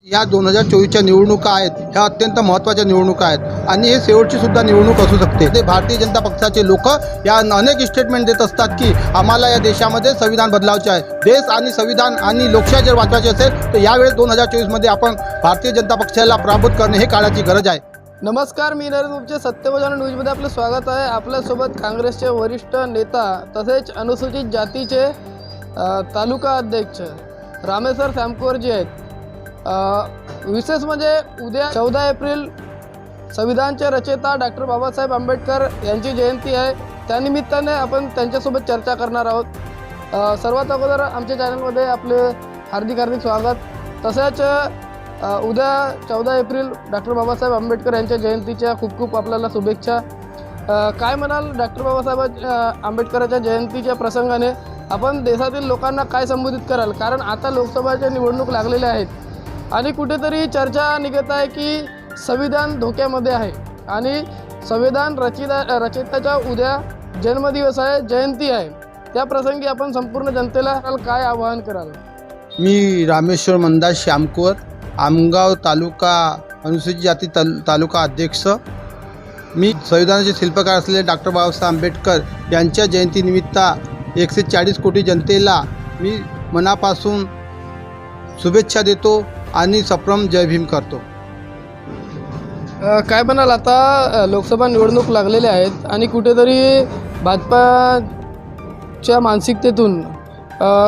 या 2024च्या निवडणुका आहेत ह्या अत्यंत महत्त्वाच्या निवडणुका आहेत आणि हे शेवटची सुद्धा निवडणूक असू शकते। ते भारतीय जनता पक्षाचे लोक या अनेक स्टेटमेंट देत असतात की आम्हाला या देशामध्ये संविधान बदलावचे आहे। देश आणि संविधान आणि लोकशाही जर वाचवायची असेल तर यावेळेस 2024 मध्ये आपण भारतीय जनता पक्षाला पराभूत करणे हे काळाची गरज आहे। नमस्कार, मी नरेंद्र सत्यवचन न्यूजमध्ये आपलं स्वागत आहे। आपल्यासोबत काँग्रेसचे वरिष्ठ नेता तसेच अनुसूचित जातीचे तालुका अध्यक्ष रामेश्वर सॅमकोरजी आहेत। विशेष म्हणजे उद्या 14 एप्रिल संविधानचे रचयिता डॉक्टर बाबासाहेब आंबेडकर यांची जयंती आहे। त्यानिमित्ताने आपण त्यांच्यासोबत चर्चा करणार आहोत। सर्वात अगोदर आमच्या चॅनलमध्ये आपले हार्दिक स्वागत। तसेच उद्या 14 एप्रिल डॉक्टर बाबासाहेब आंबेडकर यांच्या जयंतीच्या खूप खूप आपल्याला शुभेच्छा। काय म्हणाल डॉक्टर बाबासाहेब आंबेडकरांच्या जयंतीच्या प्रसंगाने आपण देशातील लोकांना काय संबोधित कराल? कारण आता लोकसभाच्या निवडणूक लागलेल्या आहेत आणि कुठेतरी चर्चा निघत आहे की संविधान धोक्यामध्ये आहे आणि संविधान रचयिताचा उद्या जन्मदिवस आहे, जयंती आहे। त्या प्रसंगी आपण संपूर्ण जनतेला काय आवाहन कराल? मी रामेश्वर मंदास श्यामकोर, आमगाव तालुका अनुसूचित जाती तालुका अध्यक्ष। मी संविधानाचे शिल्पकार असलेले डॉक्टर बाबासाहेब आंबेडकर यांच्या जयंतीनिमित्त 140 कोटी जनतेला मी मनापासून शुभेच्छा देतो आणि सप्रम जय भीम करतो। काय म्हणाल, आता लोकसभा निवडणूक लागलेल्या आहेत आणि कुठेतरी भाजपाच्या मानसिकतेतून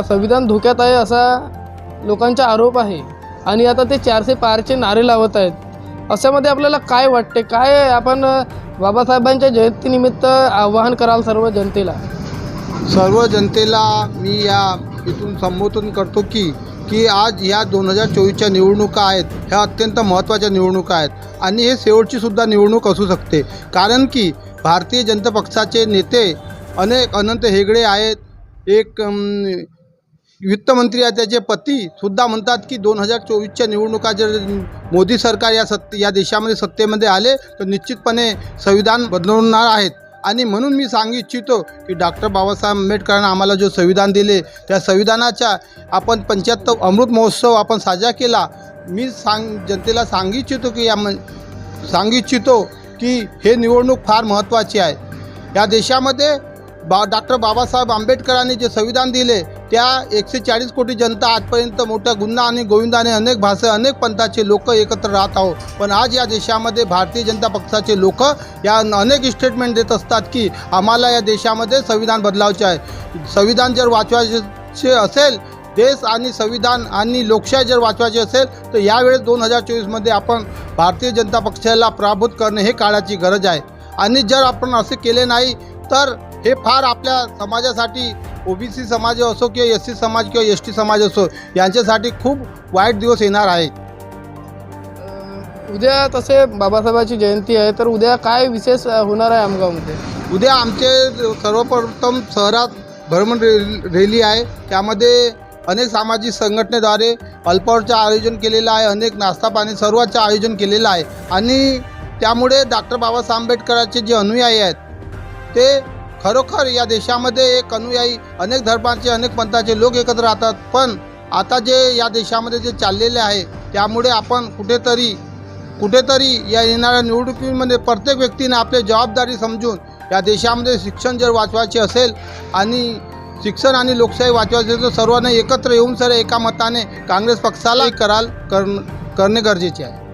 संविधान धोक्यात आहे असा लोकांचा आरोप आहे आणि आता ते 400 पारचे नारे लावत आहेत। अशामध्ये आपल्याला काय वाटते? काय आपण बाबासाहेबांच्या जयंतीनिमित्त आवाहन कराल सर्व जनतेला? सर्व जनतेला मी या इथून संबोधन करतो की आज या 2024च्या निवडणुका आहेत ह्या अत्यंत महत्त्वाच्या निवडणुका आहेत आणि हे शेवटची सुद्धा निवडणूक असू शकते। कारण की भारतीय जनता पक्षाचे नेते अनंत हेगडे आहेत, एक वित्तमंत्री आहे, त्याचे पतीसुद्धा म्हणतात की 2024च्या निवडणुका जर मोदी सरकार या देशामध्ये सत्तेमध्ये आले तर निश्चितपणे संविधान बदलवणार आहेत। आणि म्हणून मी सांगू इच्छितो की डॉक्टर बाबासाहेब आंबेडकरांनी आम्हाला जो संविधान दिले त्या संविधानाचा आपण 75 अमृत महोत्सव आपण साजरा केला। मी जनतेला सांगू इच्छितो की हे निवडणूक फार महत्त्वाची आहे। या देशामध्ये डॉक्टर बाबासाहेब आंबेडकरांनी जे संविधान दिले त्या 140 कोटी जनता आजपर्यंत मोठ्या गुन्हा आणि गोविंदाने अनेक भाषा अनेक पंथाचे लोक एकत्र राहत आहोत, पण आज या देशामध्ये भारतीय जनता पक्षाचे लोक या अनेक स्टेटमेंट देत असतात की आम्हाला या देशामध्ये संविधान बदलावचे आहे। संविधान जर वाचवायचे असेल, देश आणि संविधान आणि लोकशाही जर वाचवायची असेल तर यावेळेस 2024 मध्ये आपण भारतीय जनता पक्षाला पराभूत करणे हे काळाची गरज आहे। आणि जर आपण असे केले नाही तर हे फार आपल्या समाजासाठी ओबीसी समाज असो किंवा एससी समाज किंवा एसटी समाज असो यांच्यासाठी खूप वाईट दिवस येणार आहे। उद्या तसे बाबासाहेबांची जयंती आहे तर उद्या काय विशेष होणार आहे आमगावमध्ये? उद्या आमचे सर्वप्रथम शहरात भ्रमण रॅली आहे, त्यामध्ये अनेक सामाजिक संघटनेद्वारे अल्पहारचं आयोजन केलेलं आहे, अनेक नाश्ता पाणी सर्वांचं आयोजन केलेलं आहे आणि त्यामुळे डॉक्टर बाबासाहेब आंबेडकरांचे जे अनुयायी आहेत ते खरोखर या देशामध्ये एक अनुयायी अनेक धर्माचे अनेक पंथाचे लोक एकत्र राहतात, पण आता जे या देशामध्ये जे चाललेले आहे त्यामुळे आपण कुठेतरी या येणाऱ्या निवडणुकीमध्ये प्रत्येक व्यक्तीने आपली जबाबदारी समजून या देशामध्ये शिक्षण जर वाचवायचे असेल आणि शिक्षण आणि लोकशाही वाचवायचे असेल तर सर्वांना एकत्र येऊन एका मताने काँग्रेस पक्षाला करणे गरजेचे आहे।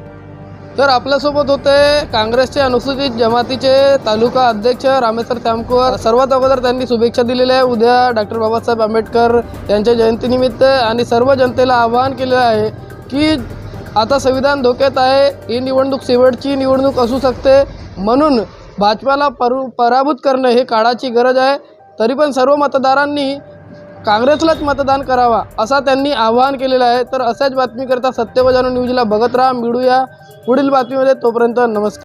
तर आपल्यासोबत होते काँग्रेसचे अनुसूचित जमातीचे तालुका अध्यक्ष रामेश्वर सॅमकोर। सर्वात अगोदर त्यांनी शुभेच्छा दिलेल्या आहे उद्या डॉक्टर बाबासाहेब आंबेडकर यांच्या जयंतीनिमित्त आणि सर्व जनतेला आवाहन केलेलं आहे की आता संविधान धोक्यात आहे, ही निवडणूक शेवटची निवडणूक असू शकते, म्हणून भाजपाला पराभूत करणे हे काळाची गरज आहे। तरी पण सर्व मतदारांनी काँग्रेसलाच मतदान करावा असा त्यांनी आवाहन केलेलं आहे। तर अशाच बातमीकरता सत्यवचन न्यूजला बघत राहा, मिळूया पुढील बातमीमध्ये। तोपर्यंत नमस्कार।